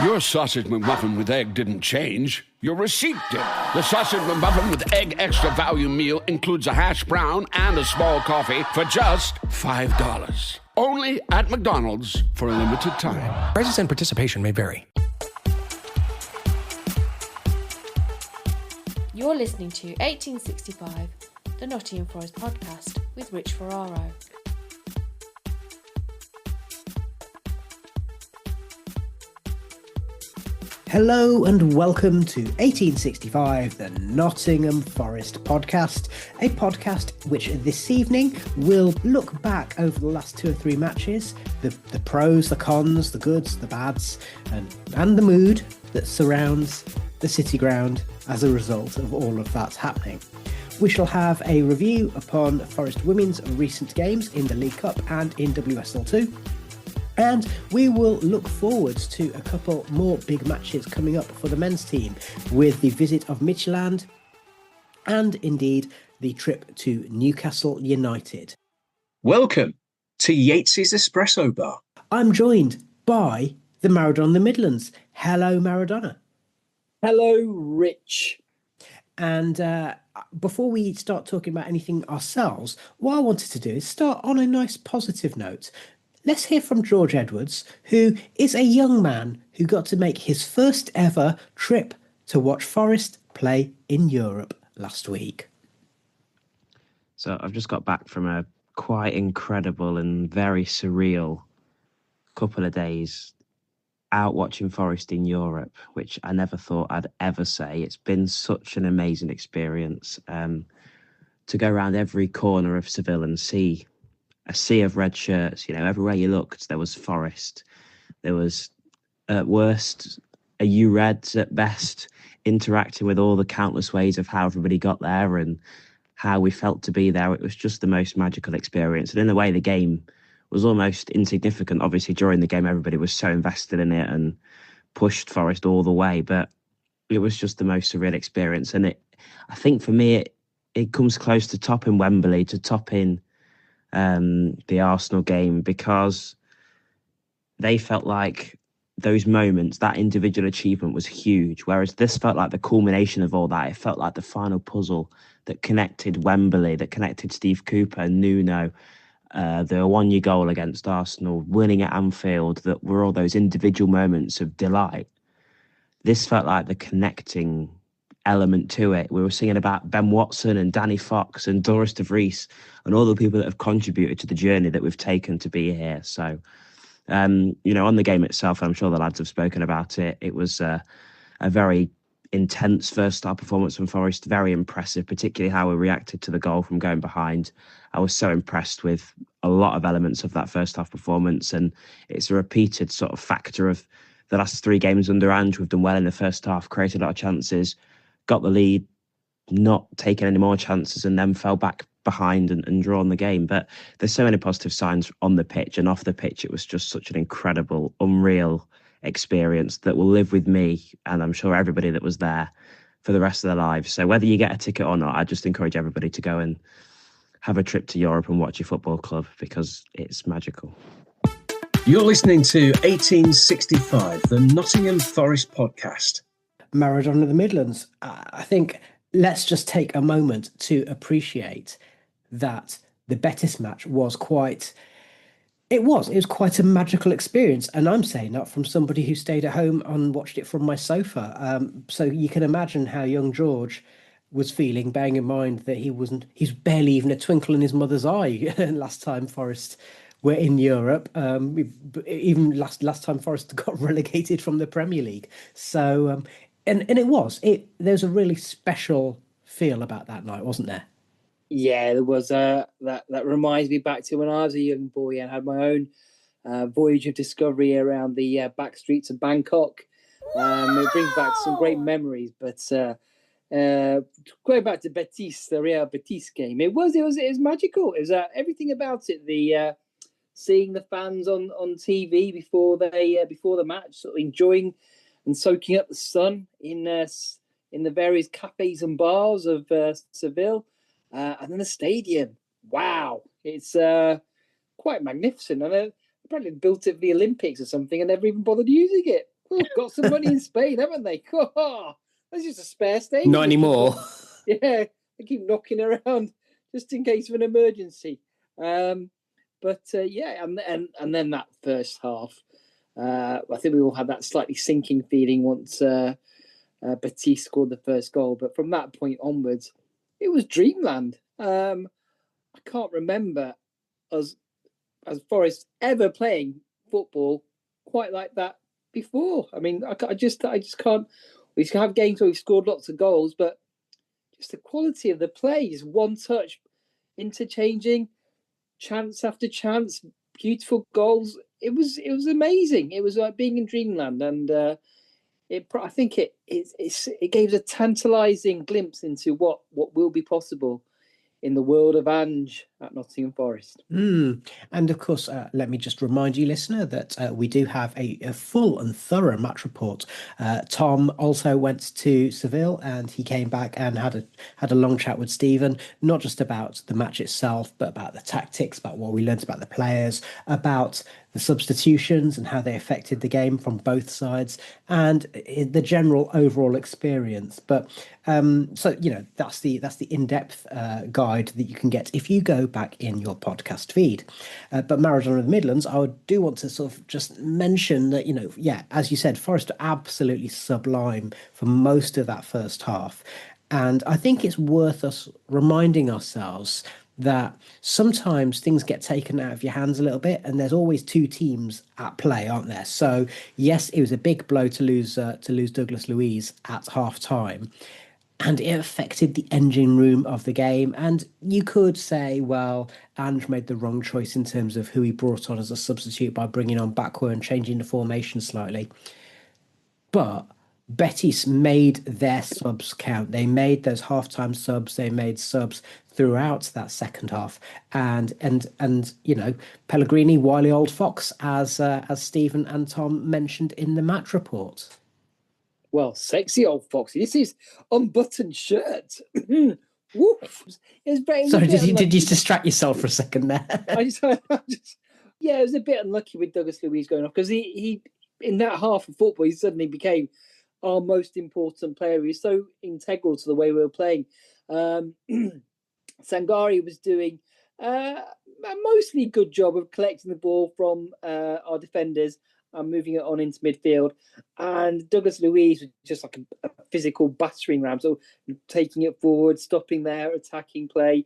Your sausage McMuffin with egg didn't change. Your receipt did. The sausage McMuffin with egg extra value meal includes a hash brown and a small coffee for just $5. Only at McDonald's for a limited time. Prices and participation may vary. You're listening to 1865, the Nottingham Forest Podcast with Rich Ferraro. Hello and welcome to 1865, the Nottingham Forest Podcast, a podcast which this evening will look back over the last 2 or 3 matches, the pros, the cons, the goods, the bads, and the mood that surrounds the City Ground as a result of all of that happening. We shall have a review upon Forest Women's recent games in the League Cup and in WSL2. And we will look forward to a couple more big matches coming up for the men's team with the visit of Midtjylland and indeed the trip to Newcastle United. Welcome to Yates's Espresso Bar. I'm joined by the Maradona of the Midlands. Hello, Maradona. Hello, Rich. And before we start talking about anything ourselves, what I wanted to do is start on a nice positive note. Let's hear from George Edwards, who is a young man who got to make his first ever trip to watch Forest play in Europe last week. So I've just got back from a quite incredible and very surreal couple of days out watching Forest in Europe, which I never thought I'd ever say. It's been such an amazing experience to go around every corner of Seville and see a sea of red shirts. You know, everywhere you looked, there was Forest. There was, at worst, a U-Reds at best, interacting with all the countless ways of how everybody got there and how we felt to be there. It was just the most magical experience. And in a way, the game was almost insignificant. Obviously, during the game, everybody was so invested in it and pushed Forest all the way. But it was just the most surreal experience. And I think for me, it comes close to topping Wembley, to topping the Arsenal game, because they felt like those moments, that individual achievement was huge, whereas this felt like the culmination of all that. It felt like the final puzzle that connected Wembley, that connected Steve Cooper, Nuno, the one-year goal against Arsenal, winning at Anfield, that were all those individual moments of delight. This felt like the connecting element to it. We were singing about Ben Watson and Danny Fox and Doris de Vries and all the people that have contributed to the journey that we've taken to be here. So, on the game itself, I'm sure the lads have spoken about it. It was a very intense first half performance from Forest, very impressive, particularly how we reacted to the goal from going behind. I was so impressed with a lot of elements of that first half performance, and it's a repeated sort of factor of the last 3 games under Ange. We've done well in the first half, created a lot of chances, got the lead, not taking any more chances, and then fell back behind and drawn the game. But there's so many positive signs on the pitch, and off the pitch, it was just such an incredible, unreal experience that will live with me, and I'm sure everybody that was there, for the rest of their lives. So whether you get a ticket or not, I just encourage everybody to go and have a trip to Europe and watch your football club, because it's magical. You're listening to 1865, the Nottingham Forest Podcast. Maradona of the Midlands. I think let's just take a moment to appreciate that the Betis match was quite a magical experience. And I'm saying that from somebody who stayed at home and watched it from my sofa. So you can imagine how young George was feeling, bearing in mind that he's barely even a twinkle in his mother's eye last time Forest were in Europe. Even last time Forest got relegated from the Premier League. So, and there's a really special feel about that night, wasn't there? Yeah, there was. That reminds me back to when I was a young boy and had my own voyage of discovery around the back streets of Bangkok. It brings back some great memories. But going back to Betis, the Real Betis game, it was magical. It was everything about it. The seeing the fans on TV before the match, sort of enjoying and soaking up the sun in the various cafes and bars of Seville. And then the stadium, wow, it's quite magnificent. And apparently built it for the Olympics or something and never even bothered using it. Oh, got some money in Spain, haven't they? Oh, that's just a spare stadium. Not anymore. Yeah, they keep knocking around just in case of an emergency. And then that first half, I think we all had that slightly sinking feeling once Betis scored the first goal. But from that point onwards, it was dreamland. I can't remember as Forest ever playing football quite like that before. I mean, I just can't. We used to have games where we scored lots of goals, but just the quality of the play, just one touch, interchanging, chance after chance, beautiful goals. It was amazing. It was like being in dreamland, and I think it gave us a tantalising glimpse into what will be possible in the world of Ange at Nottingham Forest. And of course, let me just remind you, listener, that we do have a full and thorough match report. Tom also went to Seville, and he came back and had a long chat with Stephen, not just about the match itself, but about the tactics, about what we learned about the players, about the substitutions and how they affected the game from both sides, and the general overall experience. But so that's the in-depth guide that you can get if you go back in your podcast feed. But Maradona of the Midlands, I do want to sort of just mention that, as you said, Forest are absolutely sublime for most of that first half. And I think it's worth us reminding ourselves that sometimes things get taken out of your hands a little bit, and there's always two teams at play, aren't there? So yes, it was a big blow to lose Douglas Luiz at half time, and it affected the engine room of the game. And you could say, well, Ange made the wrong choice in terms of who he brought on as a substitute by bringing on Bakwa and changing the formation slightly. But Betis made their subs count. They made those halftime subs. They made subs throughout that second half, and Pellegrini, wily old fox, as Stephen and Tom mentioned in the match report. Well, sexy old foxy. This is unbuttoned shirt. Woof. Sorry, did you distract yourself for a second there? It was a bit unlucky with Douglas Luiz going off, because he in that half of football, he suddenly became our most important player. He was so integral to the way we were playing. Sangari was doing a mostly good job of collecting the ball from our defenders and moving it on into midfield. And Douglas Luiz was just like a physical battering ram, so taking it forward, stopping their attacking play,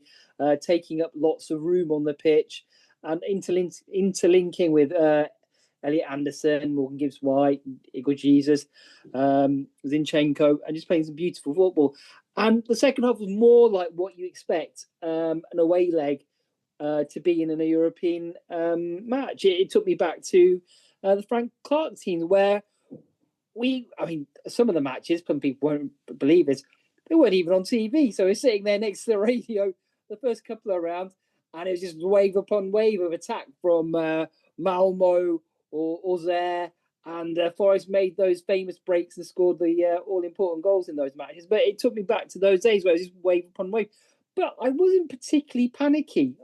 taking up lots of room on the pitch, and interlinking with Elliot Anderson, Morgan Gibbs-White, Igor Jesus, Zinchenko, and just playing some beautiful football. And the second half was more like what you expect an away leg to be in a European match. It took me back to the Frank Clark team, where some of the matches, some people won't believe this, they weren't even on TV. So we're sitting there next to the radio the first couple of rounds, and it was just wave upon wave of attack from Malmo or Auxerre, and Forest made those famous breaks and scored the all-important goals in those matches. But it took me back to those days where it was just wave upon wave. But I wasn't particularly panicky.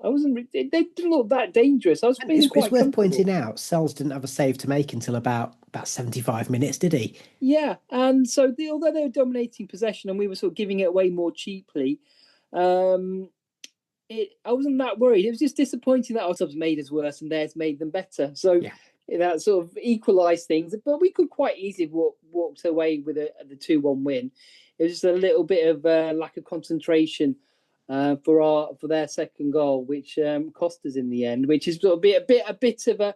They didn't look that dangerous. I was feeling quite worth pointing out, Sells didn't have a save to make until about 75 minutes, did he? Yeah, and so although they were dominating possession and we were sort of giving it away more cheaply, I wasn't that worried. It was just disappointing that our subs made us worse and theirs made them better. So that sort of equalised things. But we could quite easily walk away with the 2-1 win. It was just a little bit of lack of concentration for their second goal, which cost us in the end, which is sort of a bit of a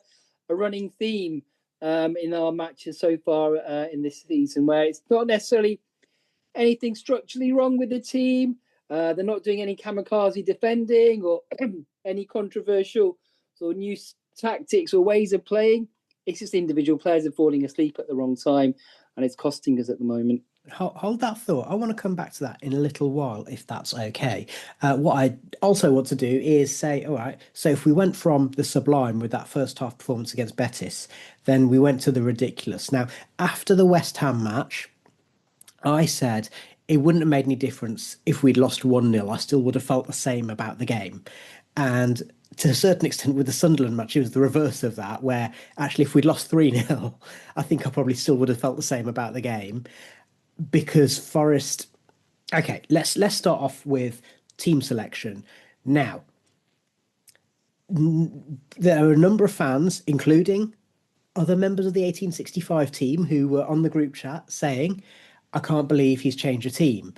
running theme in our matches so far in this season, where it's not necessarily anything structurally wrong with the team. They're not doing any kamikaze defending or any controversial sort of new tactics or ways of playing. It's just individual players are falling asleep at the wrong time, and it's costing us at the moment. Hold that thought. I want to come back to that in a little while, if that's okay. What I also want to do is say, all right, so if we went from the sublime with that first half performance against Betis, then we went to the ridiculous. Now, after the West Ham match, I said it wouldn't have made any difference if we'd lost 1-0. I still would have felt the same about the game. And to a certain extent, with the Sunderland match, it was the reverse of that, where actually if we'd lost 3-0, I think I probably still would have felt the same about the game, because Forest... Okay, let's start off with team selection. Now, there are a number of fans, including other members of the 1865 team, who were on the group chat saying, I can't believe he's changed the team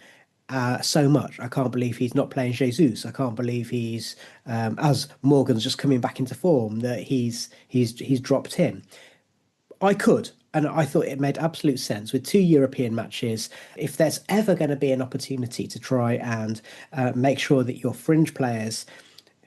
so much. I can't believe he's not playing Jesus. I can't believe he's, as Morgan's just coming back into form, that he's dropped him. I could, and I thought it made absolute sense with 2 European matches. If there's ever going to be an opportunity to try and make sure that your fringe players,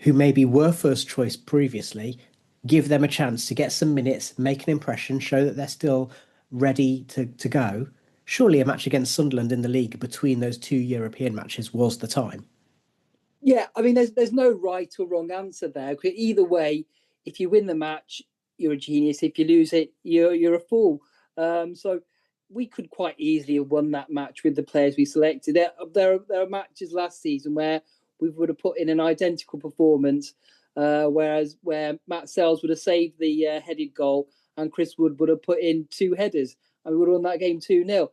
who maybe were first choice previously, give them a chance to get some minutes, make an impression, show that they're still ready to go, surely a match against Sunderland in the league between those 2 European matches was the time. Yeah, I mean, there's no right or wrong answer there. Either way, if you win the match, you're a genius. If you lose it, you're a fool. So we could quite easily have won that match with the players we selected. There are matches last season where we would have put in an identical performance, where Matt Sells would have saved the headed goal and Chris Wood would have put in 2 headers and we would have won that game 2-0.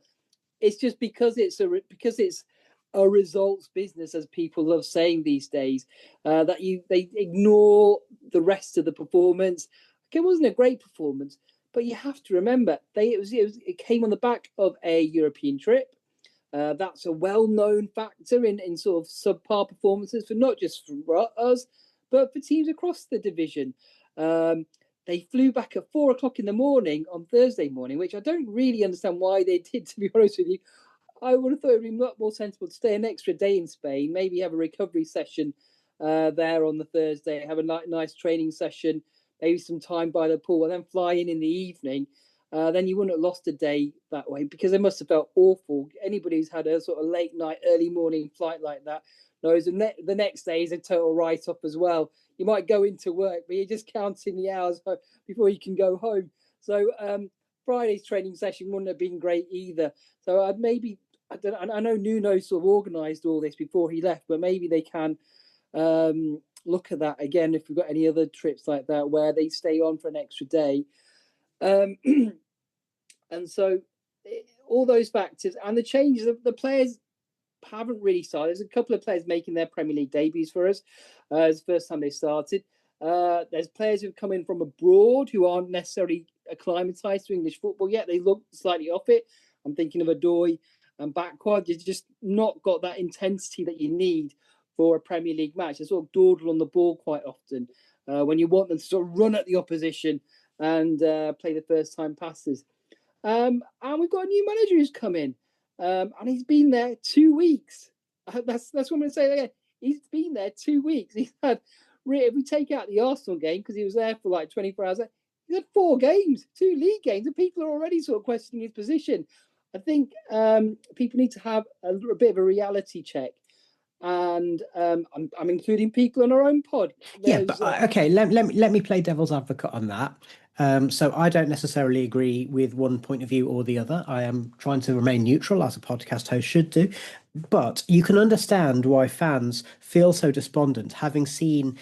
It's just because it's a results business, as people love saying these days, that they ignore the rest of the performance. It wasn't a great performance, but you have to remember it came on the back of a European trip. That's a well-known factor in sort of subpar performances for not just for us, but for teams across the division. They flew back at 4:00 in the morning on Thursday morning, which I don't really understand why they did, to be honest with you. I would have thought it would be a lot more sensible to stay an extra day in Spain, maybe have a recovery session there on the Thursday, have a nice training session, maybe some time by the pool, and then fly in the evening. Then you wouldn't have lost a day that way, because they must have felt awful. Anybody who's had a sort of late night, early morning flight like that knows the next day is a total write-off as well. You might go into work, but you're just counting the hours before you can go home. So Friday's training session wouldn't have been great either. So I know Nuno sort of organised all this before he left, but maybe they can look at that again if we've got any other trips like that where they stay on for an extra day. And so all those factors and the changes of the players haven't really started. There's a couple of players making their Premier League debuts for us. It's the first time they started. There's players who've come in from abroad who aren't necessarily acclimatized to English football yet. They look slightly off it. I'm thinking of Adoy and Backward. You've just not got that intensity that you need for a Premier League match. They sort of dawdle on the ball quite often when you want them to sort of run at the opposition and play the first time passes. And we've got a new manager who's come in, and he's been there 2 weeks. That's what I'm going to say again. He's been there 2 weeks. He's had, if we take out the Arsenal game, because he was there for like 24 hours, he's had 4 games, 2 league games, and people are already sort of questioning his position. I think people need to have a bit of a reality check. And I'm including people on our own pod. Okay. Let me play devil's advocate on that. So I don't necessarily agree with one point of view or the other. I am trying to remain neutral, as a podcast host should do. But you can understand why fans feel so despondent, having seen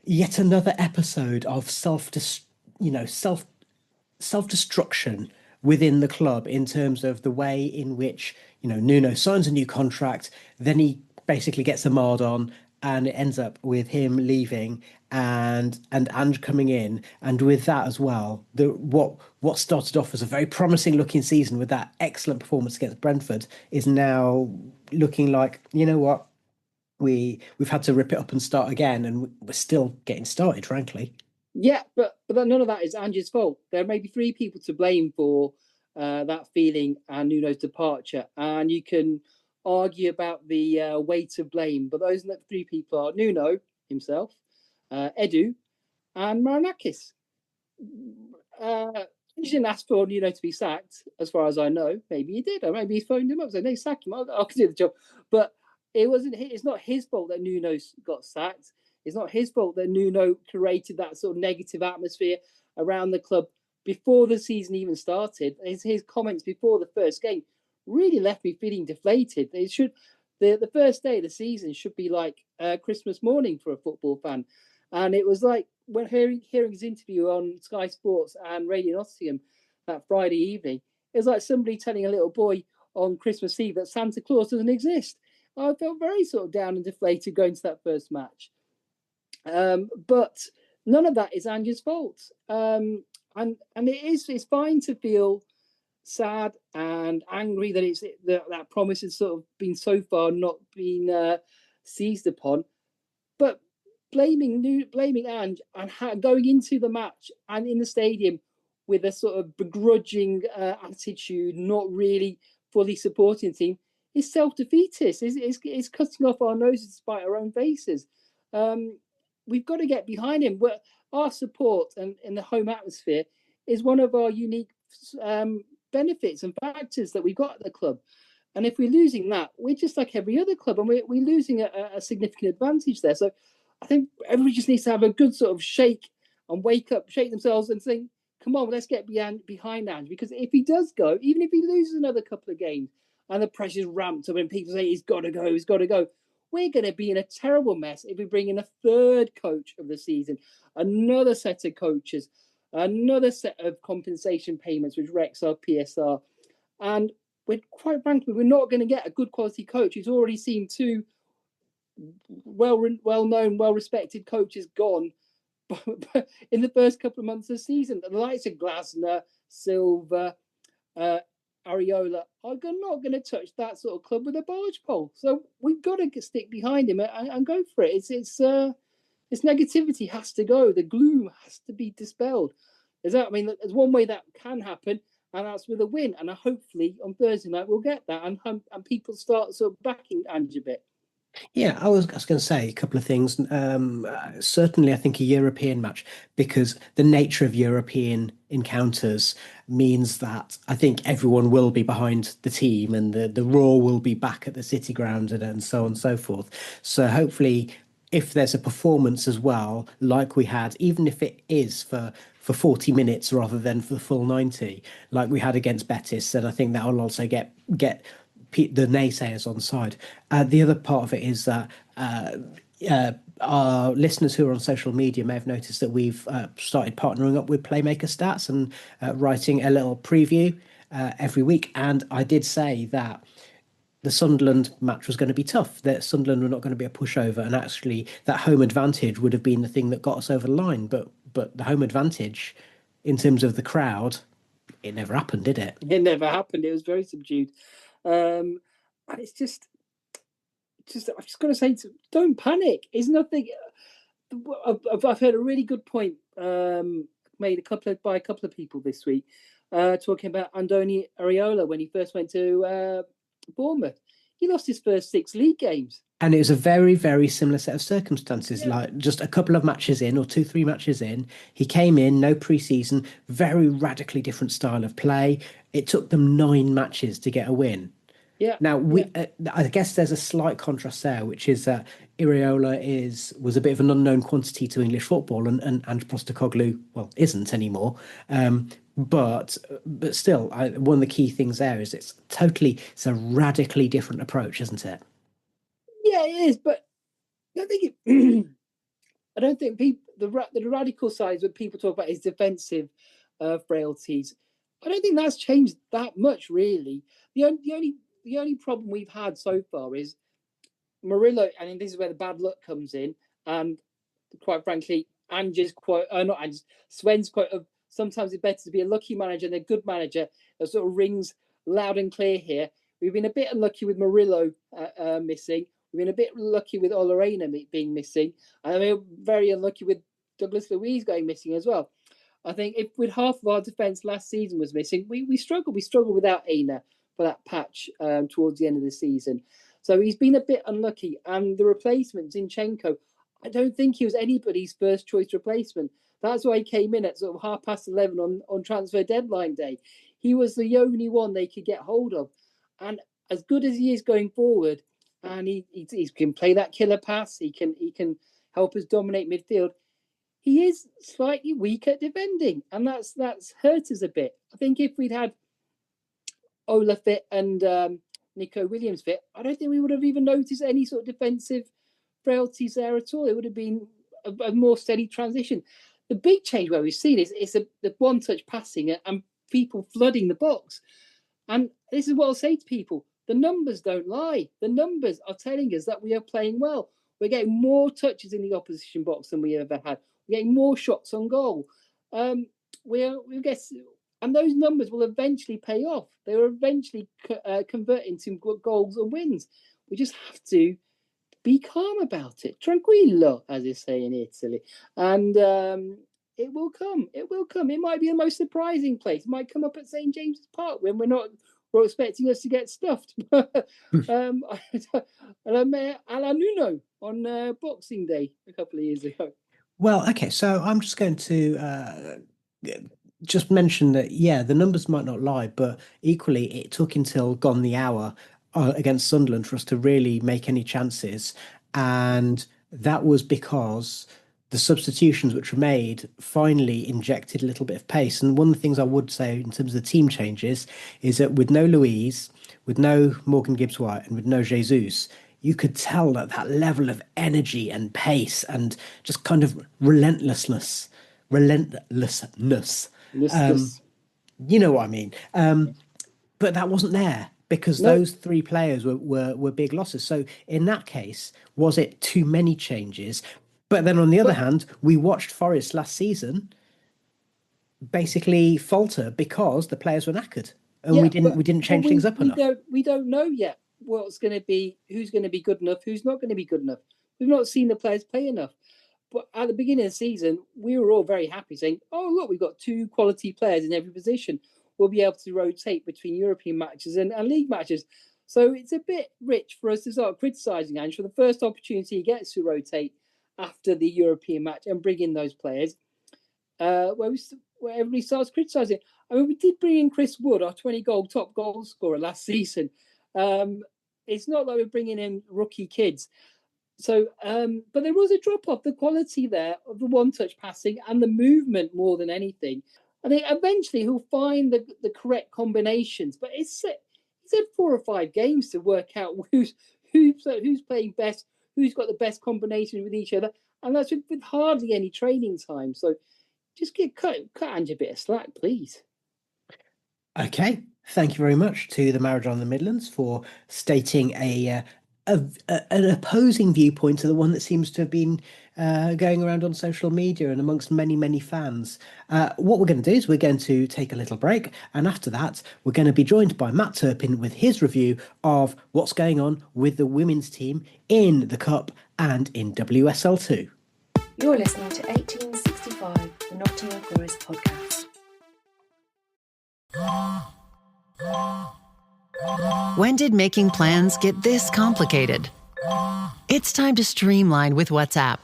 yet another episode of self-destruction within the club, in terms of the way in which, Nuno signs a new contract, then he basically gets a marred on, and it ends up with him leaving and Ange coming in, and with that as well, what started off as a very promising looking season with that excellent performance against Brentford is now looking like, you know what, we've had to rip it up and start again, and we're still getting started, frankly. Yeah, but none of that is Ange's fault. There may be 3 people to blame for that feeling and Nuno's departure, and you can argue about the weight of blame, but those 3 people are Nuno himself, Edu, and Marinakis. He didn't ask for Nuno to be sacked, as far as I know. Maybe he did, or maybe he phoned him up and said, "No, sack him. I'll do the job." But it's not his fault that Nuno got sacked. It's not his fault that Nuno created that sort of negative atmosphere around the club before the season even started. His comments before the first game really left me feeling deflated. The first day of the season should be like Christmas morning for a football fan. And it was like when hearing his interview on Sky Sports and Radio Nottingham that Friday evening, it was like somebody telling a little boy on Christmas Eve that Santa Claus doesn't exist. I felt very sort of down and deflated going to that first match. But none of that is Ange's fault. And it's fine to feel sad and angry that that promise has sort of been so far not been seized upon. But blaming Ange and going into the match and in the stadium with a sort of begrudging attitude, not really fully supporting the team, is self-defeatist. It's cutting off our noses despite our own faces. We've got to get behind him. Our support and in the home atmosphere is one of our unique benefits and factors that we've got at the club. And if we're losing that, we're just like every other club, and we're losing a significant advantage there. So I think everybody just needs to have a good sort of shake and wake up, shake themselves and think, come on, let's get behind Ange. Because if he does go, even if he loses another couple of games and the pressure's ramped up and people say he's got to go, we're going to be in a terrible mess if we bring in a third coach of the season, another set of coaches, another set of compensation payments, which wrecks our PSR. And quite frankly, we're not going to get a good quality coach. He's already seen two well-known, well-respected coaches gone in the first couple of months of the season. The likes of Glasner, Silva, Areola are not going to touch that sort of club with a barge pole. So we've got to stick behind him and go for it. This negativity has to go. The gloom has to be dispelled. There's one way that can happen, and that's with a win. And hopefully on Thursday night we'll get that, and people start sort of backing Ange a bit. Yeah, I was going to say a couple of things. Certainly, I think a European match, because the nature of European encounters means that I think everyone will be behind the team, and the roar will be back at the City Ground and so on and so forth. So hopefully, if there's a performance as well, like we had, even if it is for 40 minutes rather than for the full 90, like we had against Betis, then I think that will also get the naysayers on side. The other part of it is that our listeners who are on social media may have noticed that we've started partnering up with Playmaker Stats and writing a little preview every week. And I did say that the Sunderland match was going to be tough, that Sunderland were not going to be a pushover, and actually that home advantage would have been the thing that got us over the line. But the home advantage, in terms of the crowd, it never happened, did it? It never happened. It was very subdued. And it's just I've just got to say, don't panic. It's nothing. I've heard a really good point made by a couple of people this week, talking about Andoni Areola when he first went to Bournemouth. He lost his first 6 league games. And it was a very, very similar set of circumstances, like just a couple of matches in, or 2-3 matches in. He came in, no pre-season, very radically different style of play. It took them 9 matches to get a win. Yeah. Now, I guess there's a slight contrast there, which is that Areola was a bit of an unknown quantity to English football, and Postecoglou, well, isn't anymore. But still, one of the key things there is it's a radically different approach, isn't it? Yeah, it is, but I don't think people the radical sides that people talk about is defensive frailties. I don't think that's changed that much, really. The only problem we've had so far is Murillo, and this is where the bad luck comes in. And quite frankly, Sven's quote of sometimes it's better to be a lucky manager than a good manager. That sort of rings loud and clear here. We've been a bit unlucky with Murillo missing. We've been a bit lucky with Olarena being missing. And we're very unlucky with Douglas Luiz going missing as well. I think if with half of our defence last season was missing, we struggled. We struggled without Aina for that patch towards the end of the season. So he's been a bit unlucky. And the replacement, Zinchenko, I don't think he was anybody's first choice replacement. That's why he came in at sort of 11:30 on transfer deadline day. He was the only one they could get hold of. And as good as he is going forward, and he can play that killer pass, he can help us dominate midfield, he is slightly weak at defending, and that's hurt us a bit. I think if we'd had Ola fit and Nico Williams fit, I don't think we would have even noticed any sort of defensive frailties there at all. It would have been a more steady transition. The big change where we've seen is the one-touch passing and people flooding the box. And this is what I'll say to people. The numbers don't lie. The numbers are telling us that we are playing well. We're getting more touches in the opposition box than we ever had. We're getting more shots on goal. And those numbers will eventually pay off. They will eventually convert into goals and wins. We just have to be calm about it. Tranquillo, as they say in Italy. And it will come. It will come. It might be the most surprising place. It might come up at St. James's Park when we're expecting us to get stuffed. A la Nuno on Boxing Day a couple of years ago. Well, okay, so I'm just going to just mention that, yeah, the numbers might not lie, but equally it took until gone the hour against Sunderland for us to really make any chances. And that was because the substitutions which were made finally injected a little bit of pace. And one of the things I would say in terms of the team changes is that with no Louise, with no Morgan Gibbs-White, and with no Jesus, you could tell that that level of energy and pace and just kind of relentlessness. You know what I mean? But that wasn't there because those three players were big losses. So in that case, was it too many changes? But then on the other hand, we watched Forest last season basically falter because the players were knackered and we didn't change things up enough. We don't know yet what's going to be, who's going to be good enough, who's not going to be good enough. We've not seen the players play enough. But at the beginning of the season, we were all very happy saying, oh, look, we've got two quality players in every position. We'll be able to rotate between European matches and league matches. So it's a bit rich for us to start criticising Ange for the first opportunity he gets to rotate after the European match and bring in those players, where everybody starts criticising. I mean, we did bring in Chris Wood, our 20-goal top goal scorer last season. It's not like we're bringing in rookie kids. So, but there was a drop-off, the quality there of the one-touch passing and the movement more than anything. I think eventually he'll find the correct combinations, but it's had 4 or 5 games to work out who's playing best, who's got the best combination with each other, and that's with hardly any training time. So just cut Ange a bit of slack, please. Okay. Thank you very much to the Maradona and the Midlands for stating an opposing viewpoint to the one that seems to have been going around on social media and amongst many, many fans. What we're going to do is we're going to take a little break, and after that we're going to be joined by Matt Turpin with his review of what's going on with the women's team in the Cup and in WSL2. You're listening to 1865, the Nottingham Forest Podcast. When did making plans get this complicated? It's time to streamline with WhatsApp,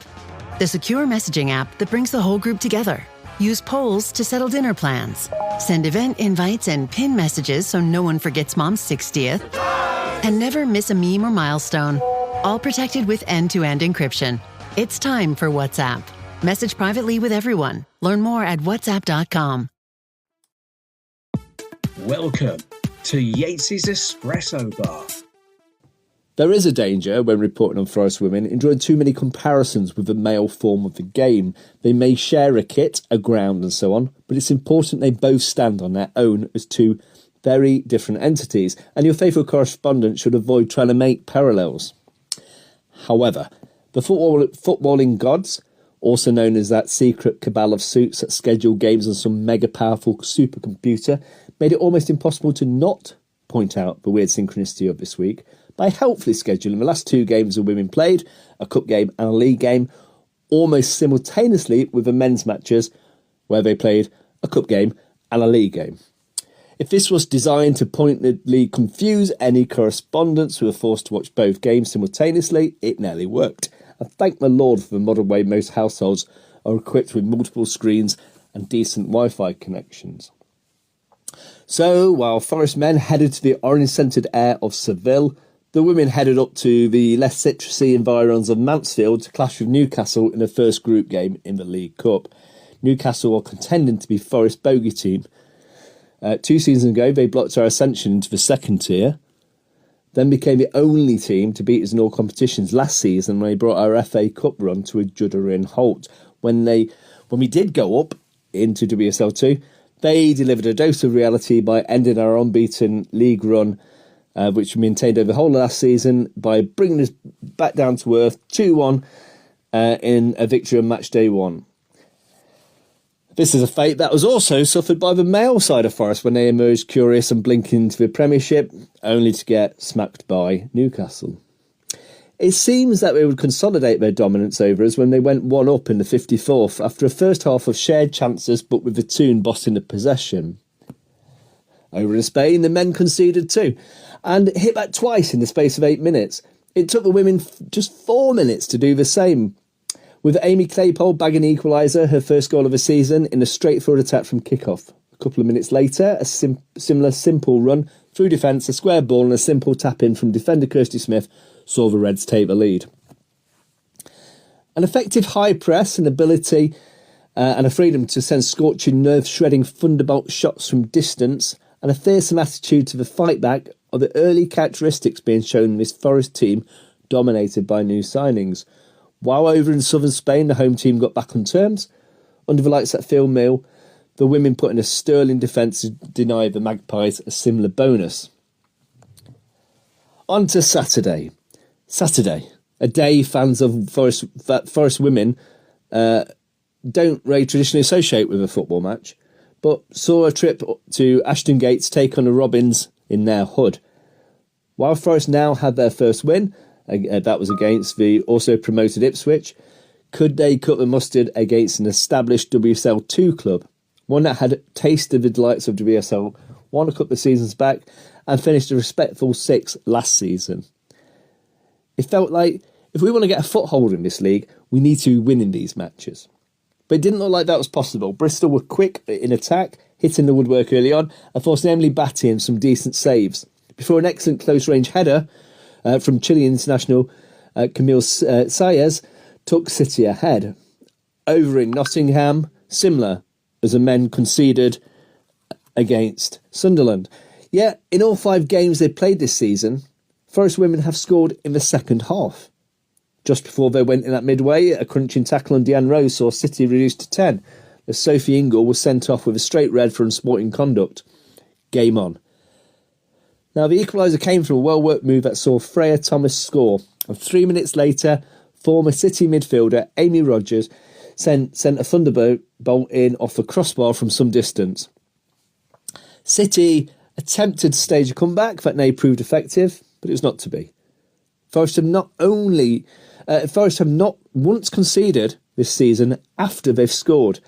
the secure messaging app that brings the whole group together. Use polls to settle dinner plans. Send event invites and pin messages so no one forgets Mom's 60th. And never miss a meme or milestone. All protected with end-to-end encryption. It's time for WhatsApp. Message privately with everyone. Learn more at whatsapp.com. Welcome to Yates's Espresso Bar. There is a danger when reporting on Forest women in drawing too many comparisons with the male form of the game. They may share a kit, a ground and so on, but it's important they both stand on their own as two very different entities, and your faithful correspondent should avoid trying to make parallels. However, the footballing gods, also known as that secret cabal of suits that schedule games on some mega powerful supercomputer, made it almost impossible to not point out the weird synchronicity of this week by helpfully scheduling the last 2 games the women played, a cup game and a league game, almost simultaneously with the men's matches where they played a cup game and a league game. If this was designed to pointedly confuse any correspondents who were forced to watch both games simultaneously, it nearly worked. And thank the Lord for the modern way most households are equipped with multiple screens and decent Wi-Fi connections. So, while Forest men headed to the orange-scented air of Seville, the women headed up to the less citrusy environs of Mansfield to clash with Newcastle in the first group game in the League Cup. Newcastle are contending to be Forest's bogey team. 2 seasons ago, they blocked our ascension into the second tier, then became the only team to beat us in all competitions last season when they brought our FA Cup run to a juddering halt. When we did go up into WSL2, they delivered a dose of reality by ending our unbeaten league run, which we maintained over the whole of last season, by bringing us back down to earth 2-1 in a victory on match day 1. This is a fate that was also suffered by the male side of Forest when they emerged curious and blinking into the Premiership, only to get smacked by Newcastle. It seems that they would consolidate their dominance over us when they went 1-up in the 54th after a first half of shared chances but with the Toon bossing the possession. Over in Spain, the men conceded 2 and hit back twice in the space of 8 minutes. It took the women just 4 minutes to do the same, with Amy Claypole bagging equaliser, her first goal of the season, in a straightforward attack from kick-off. A couple of minutes later, a similar simple run through defence, a square ball and a simple tap-in from defender Kirsty Smith saw the Reds take the lead. An effective high press, an ability and a freedom to send scorching, nerve-shredding thunderbolt shots from distance, and a fearsome attitude to the fight back are the early characteristics being shown in this Forest team dominated by new signings. While over in southern Spain, the home team got back on terms, under the lights at Phil Mill, the women put in a sterling defence to deny the Magpies a similar bonus. On to Saturday. Saturday, a day fans of Forest women don't really traditionally associate with a football match, but saw a trip to Ashton Gates take on the Robins in their hood. While Forest now had their first win, that was against the also promoted Ipswich, could they cut the mustard against an established WSL2 club, one that had tasted the delights of WSL 1 a couple of seasons back and finished a respectful 6th last season? It felt like if we want to get a foothold in this league, we need to win in these matches. But it didn't look like that was possible. Bristol were quick in attack, hitting the woodwork early on, and forced Emily Batty in some decent saves, before an excellent close-range header from Chilean international Camille Saez took City ahead. Over in Nottingham, similar as the men conceded against Sunderland. Yet, in all 5 games they've played this season, Forest women have scored in the second half. Just before they went in at midway, a crunching tackle on Deanne Rose saw City reduced to 10, as Sophie Ingle was sent off with a straight red for unsporting conduct. Game on. Now, the equaliser came from a well-worked move that saw Freya Thomas score, and 3 minutes later, former City midfielder Amy Rogers sent a thunderbolt in off the crossbar from some distance. City attempted to stage a comeback that may proved effective, but it was not to be. Forest have not once conceded this season after they've scored.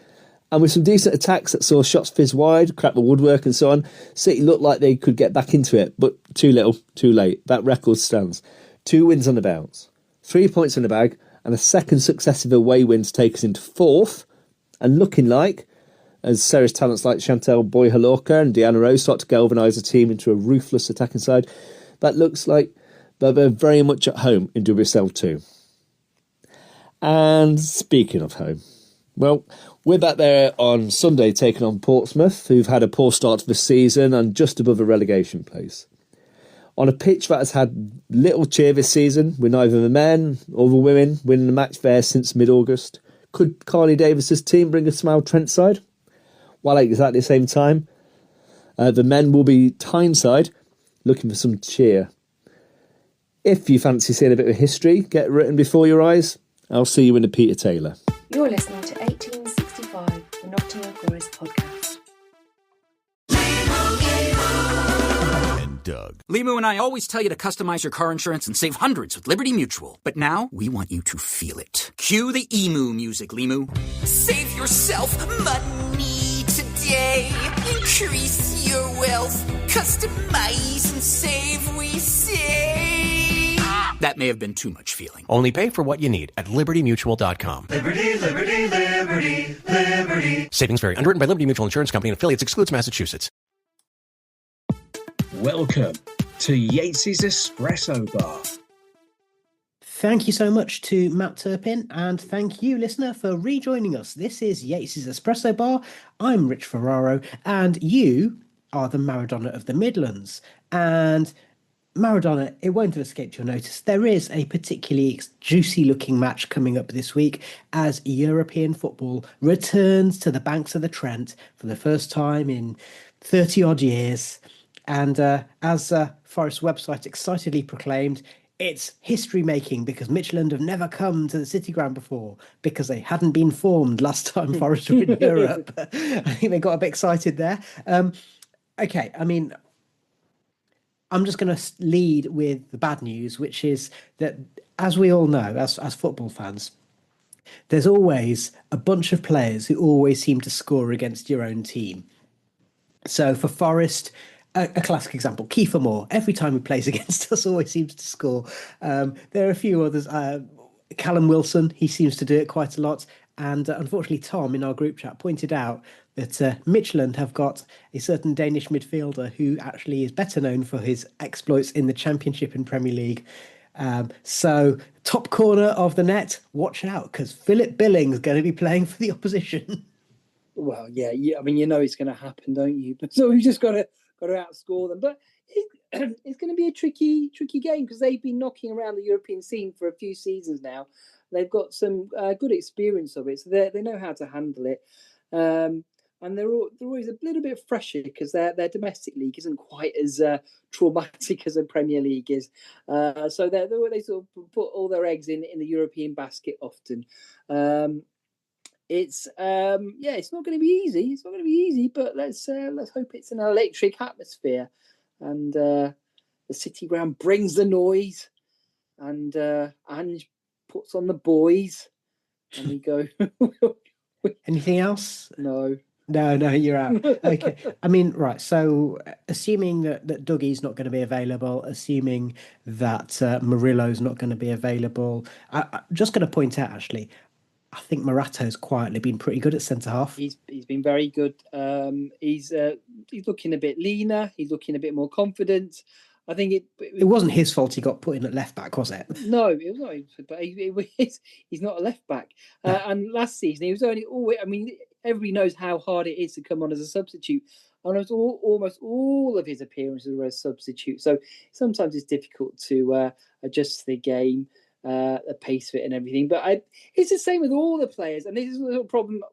And with some decent attacks that saw shots fizz wide, crack the woodwork and so on, City looked like they could get back into it, but too little, too late. That record stands. 2 wins on the bounce, 3 points in the bag, and a second successive away win to take us into 4th, and looking like, as Sarah's talents like Chantal Boy-Halorka and Deanna Rose start to galvanise the team into a ruthless attacking side, that looks like they're very much at home in WSL 2. And speaking of home, well, we're back there on Sunday taking on Portsmouth, who've had a poor start to the season and just above a relegation place. On a pitch that has had little cheer this season, with neither the men or the women winning a match there since mid-August, could Carly Davis's team bring a smile Trentside? While at exactly the same time, the men will be Tyneside, looking for some cheer. If you fancy seeing a bit of history get written before your eyes, I'll see you in the Peter Taylor. You're listening to 1865, the Nottingham Forest Podcast. And Doug. Limu and I always tell you to customize your car insurance and save hundreds with Liberty Mutual. But now, we want you to feel it. Cue the emu music, Limu. Save yourself money today. Increase your wealth. Customize and save, we say. That may have been too much feeling. Only pay for what you need at libertymutual.com. Liberty, liberty, liberty, liberty. Savings vary. Underwritten by Liberty Mutual Insurance Company and affiliates. Excludes Massachusetts. Welcome to Yates's Espresso Bar. Thank you so much to Matt Turpin, and thank you, listener, for rejoining us. This is Yates's Espresso Bar. I'm Rich Ferraro, and you are the Maradona of the Midlands. And Maradona, it won't have escaped your notice. There is a particularly juicy-looking match coming up this week as European football returns to the banks of the Trent for the first time in 30-odd years. And as Forest's website excitedly proclaimed, it's history-making because Midtjylland have never come to the City Ground before because they hadn't been formed last time Forest were in Europe. I think they got a bit excited there. Okay, I mean, I'm just going to lead with the bad news, which is that, as we all know, as football fans, there's always a bunch of players who always seem to score against your own team. So for Forest, a classic example, Kiefer Moore, every time he plays against us, always seems to score. There are a few others. Callum Wilson, he seems to do it quite a lot. And unfortunately, Tom in our group chat pointed out that Midtjylland have got a certain Danish midfielder who actually is better known for his exploits in the Championship and Premier League. So top corner of the net, watch out, because Philip Billing's going to be playing for the opposition. Well, yeah, I mean, you know it's going to happen, don't you? But so we've just got to outscore them. But it's going to be a tricky game because they've been knocking around the European scene for a few seasons now. They've got some good experience of it, so they know how to handle it. And they're always a little bit fresher because their domestic league isn't quite as traumatic as the Premier League is. So they sort of put all their eggs in the European basket often. It's not going to be easy. It's not going to be easy, but let's hope it's an electric atmosphere, and the City Ground brings the noise, and Ange puts on the boys, and we go. Anything else? No, you're out. Okay. I mean, right. So assuming that Dougie's not going to be available, assuming that Murillo's not going to be available, I'm just going to point out, actually, I think Morato's quietly been pretty good at centre-half. He's been very good. He's looking a bit leaner. He's looking a bit more confident. I think it wasn't his fault he got put in at left back, was it? No, it was not. But he's not a left back. No. And last season he was always. I mean, everybody knows how hard it is to come on as a substitute. And almost all of his appearances were as substitute. So sometimes it's difficult to adjust to the game, the pace of it, and everything. But it's the same with all the players. And this is a little problem.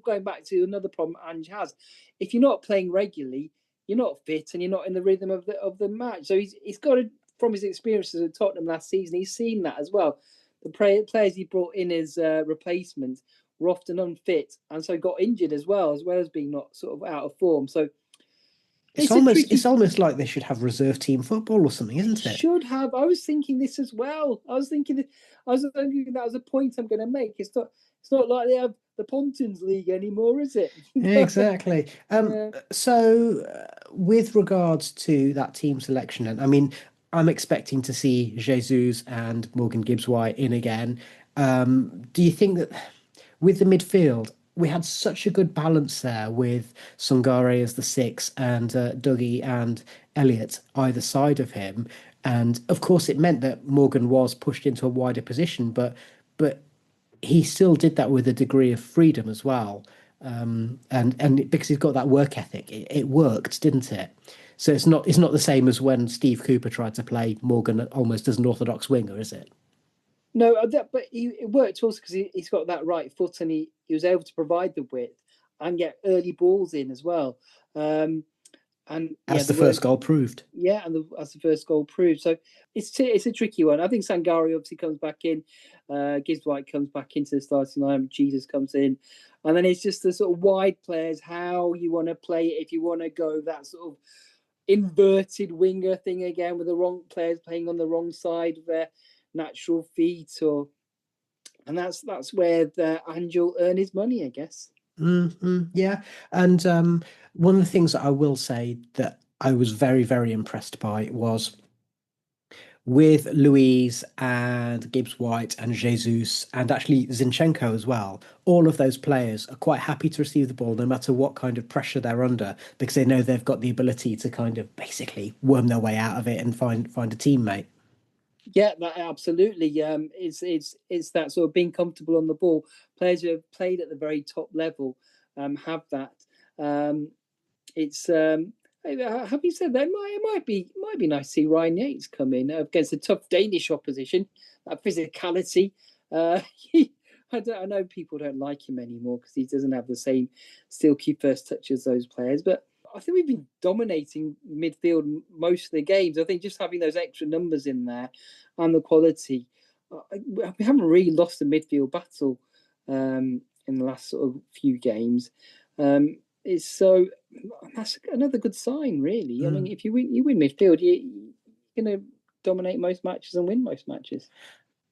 Going back to another problem Ange has. If you're not playing regularly, you're not fit and you're not in the rhythm of the match. So he's got to, from his experiences at Tottenham last season, he's seen that as well. The players he brought in as replacements were often unfit and so got injured as well as being not sort of out of form. So it's almost like they should have reserve team football or something, isn't it? Should have. I was thinking this as well. I was thinking that was a point I'm going to make. It's not like they have the Pontins League anymore, is it? Exactly. So with regards to that team selection, and I mean, I'm expecting to see Jesus and Morgan Gibbs-White in again. Do you think that with the midfield, we had such a good balance there with Sungare as the 6 and Dougie and Elliott either side of him? And of course, it meant that Morgan was pushed into a wider position, but he still did that with a degree of freedom as well. And because he's got that work ethic, it worked, didn't it? So it's not the same as when Steve Cooper tried to play Morgan almost as an orthodox winger, is it? No, but it worked also because he's got that right foot and he was able to provide the width and get early balls in as well. And as the first goal proved. Yeah, and as the first goal proved. So it's a tricky one. I think Sangari obviously comes back in. Gibbs-White comes back into the starting line. Jesus comes in. And then it's just the sort of wide players, how you want to play it. If you want to go that sort of inverted winger thing again with the wrong players playing on the wrong side of their natural feet. And that's where Ange will earn his money, I guess. Mm-hmm, yeah. And one of the things that I will say that I was very, very impressed by was with Louise and Gibbs-White and Jesus and actually Zinchenko as well. All of those players are quite happy to receive the ball no matter what kind of pressure they're under because they know they've got the ability to kind of basically worm their way out of it and find a teammate. Yeah, absolutely. It's that sort of being comfortable on the ball. Players who have played at the very top level have that. having said that, it might be nice to see Ryan Yates come in against a tough Danish opposition. That physicality. I know people don't like him anymore because he doesn't have the same still key first touch as those players, but I think we've been dominating midfield most of the games. I think just having those extra numbers in there and the quality, we haven't really lost the midfield battle in the last sort of few games. That's another good sign, really. I mean, if you win midfield, you're going to dominate most matches and win most matches.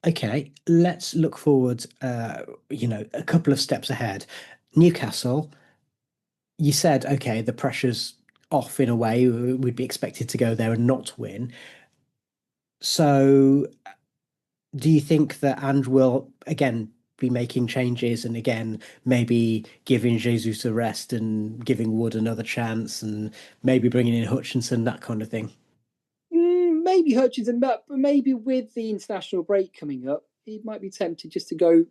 Okay, let's look forward, a couple of steps ahead. Newcastle, you said, okay, the pressure's off in a way. We'd be expected to go there and not win. So do you think that Ange will, again, be making changes and, again, maybe giving Jesus a rest and giving Wood another chance and maybe bringing in Hutchinson, that kind of thing? Maybe Hutchinson, but maybe with the international break coming up, he might be tempted just to go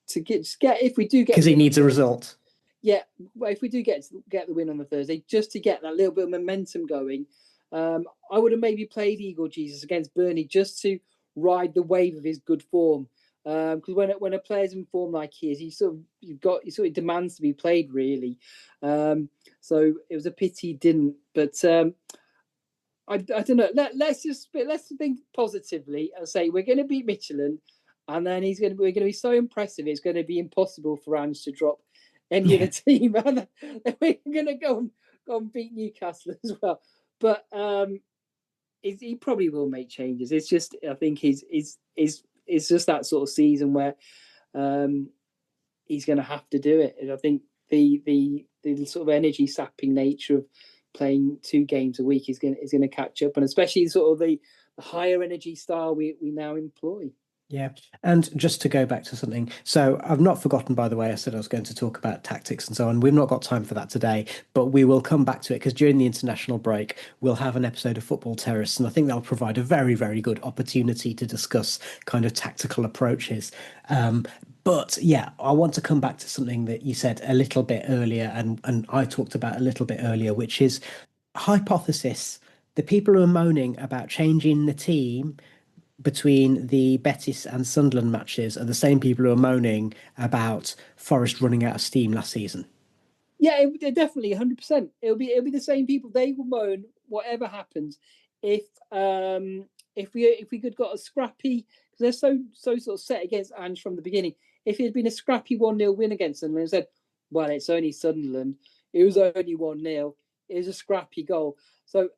to get if we do get, because he needs a result. Yeah, well, if we do get the win on the Thursday, just to get that little bit of momentum going, I would have maybe played Igor Jesus against Burnley just to ride the wave of his good form. Because when a player's in form like he is, he sort of demands to be played, really. So it was a pity he didn't, but. I don't know. Let's think positively and say we're going to beat Midtjylland, and then we're going to be so impressive. It's going to be impossible for Ange to drop any of the team, and we're going to go and beat Newcastle as well. But he probably will make changes. It's just I think it's just that sort of season where he's going to have to do it. And I think the sort of energy sapping nature of playing 2 games a week is going to catch up, and especially sort of the higher energy style we now employ. Yeah, and just to go back to something, so I've not forgotten, by the way, I said I was going to talk about tactics and so on. We've not got time for that today, but we will come back to it because during the international break, we'll have an episode of Football Terrorists, and I think that'll provide a very, very good opportunity to discuss kind of tactical approaches. But yeah, I want to come back to something that you said a little bit earlier, and I talked about a little bit earlier, which is hypothesis. The people who are moaning about changing the team between the Betis and Sunderland matches are the same people who are moaning about Forest running out of steam last season. Yeah, definitely 100%. It'll be the same people. They will moan whatever happens if we could got a scrappy, because they're so sort of set against Ange from the beginning. If it had been a scrappy 1-0 win against Sunderland and said, well, it's only Sunderland, it was only 1-0, it was a scrappy goal. So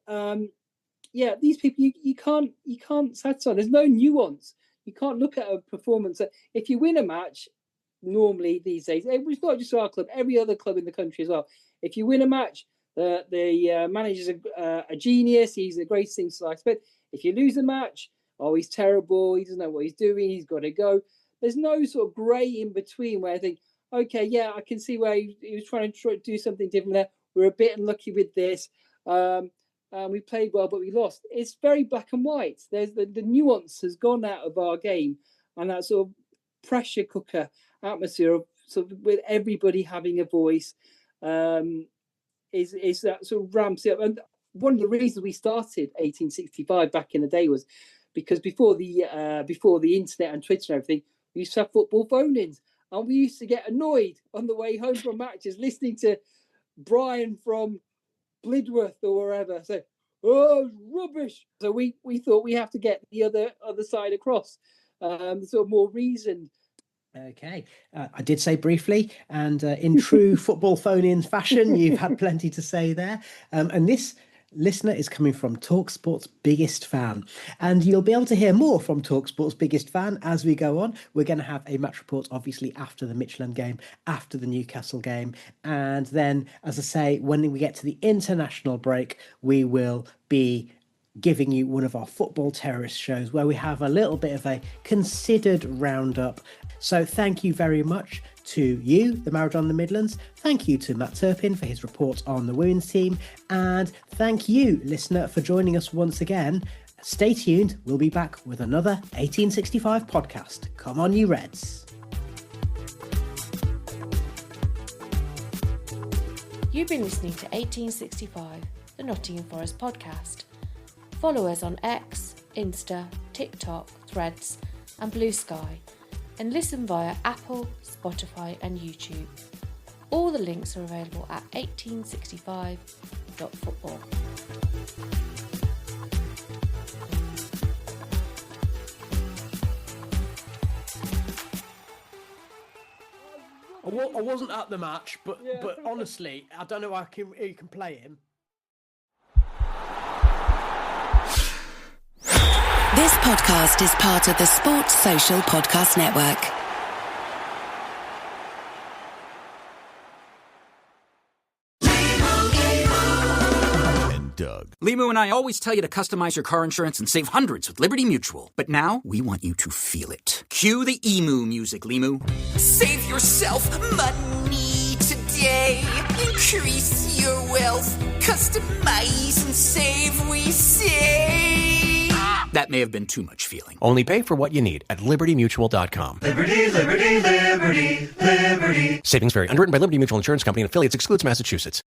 yeah, these people you can't satisfy. There's no nuance. You can't look at a performance. If you win a match, normally these days, it's not just our club, every other club in the country as well. If you win a match, the manager's a genius. He's the greatest thing to expect. If you lose a match, oh, he's terrible. He doesn't know what he's doing. He's got to go. There's no sort of grey in between where I think, okay, yeah, I can see where he was trying to do something different there. We're a bit unlucky with this. We played well, but we lost. It's very black and white. There's the nuance has gone out of our game, and that sort of pressure cooker atmosphere of sort of with everybody having a voice is that sort of ramps it up. And one of the reasons we started 1865 back in the day was because before the internet and Twitter and everything, we used to have football phone-ins, and we used to get annoyed on the way home from matches listening to Brian from Blidworth or wherever say, "Oh, rubbish." So we thought we have to get the other side across, sort of more reasoned. Okay, I did say briefly, and in true football phone-in fashion, you've had plenty to say there. And this listener is coming from TalkSport's biggest fan, and you'll be able to hear more from TalkSport's biggest fan as we go on. We're going to have a match report, obviously, after the Midtjylland game, after the Newcastle game, and then, as I say, when we get to the international break, we will be giving you one of our Football Terrorist shows where we have a little bit of a considered roundup. So thank you very much to you, the Maradona and the Midlands. Thank you to Matt Turpin for his report on the women's team. And thank you, listener, for joining us once again. Stay tuned. We'll be back with another 1865 podcast. Come on, you Reds. You've been listening to 1865, the Nottingham Forest Podcast. Follow us on X, Insta, TikTok, Threads and Blue Sky, and listen via Apple, Spotify and YouTube. All the links are available at 1865.football. I wasn't at the match, but honestly, I don't know who can play him. This podcast is part of the Sports Social Podcast Network. Doug. Limu and I always tell you to customize your car insurance and save hundreds with Liberty Mutual. But now, we want you to feel it. Cue the emu music, Limu. Save yourself money today. Increase your wealth. Customize and save, we say. That may have been too much feeling. Only pay for what you need at libertymutual.com. Liberty, liberty, liberty, liberty. Savings vary. Underwritten by Liberty Mutual Insurance Company and affiliates. Excludes Massachusetts.